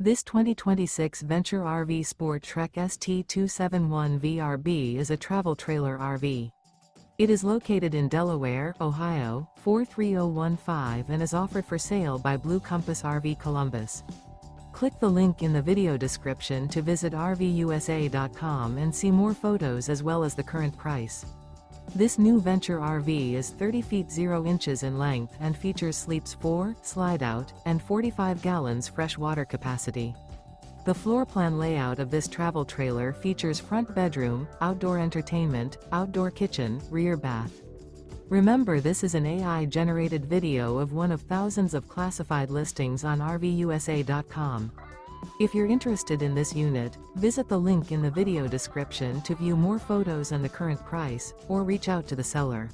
This 2026 Venture RV SportTrek ST271VRB is a travel trailer RV. It is located in Delaware, Ohio, 43015 and is offered for sale by Blue Compass RV Columbus. Click the link in the video description to visit RVUSA.com and see more photos as well as the current price. This new Venture RV is 30 feet 0 inches in length and features sleeps 4, slide-out, and 45 gallons fresh water capacity. The floor plan layout of this travel trailer features front bedroom, outdoor entertainment, outdoor kitchen, rear bath. Remember, this is an AI-generated video of one of thousands of classified listings on RVUSA.com. If you're interested in this unit, visit the link in the video description to view more photos and the current price, or reach out to the seller.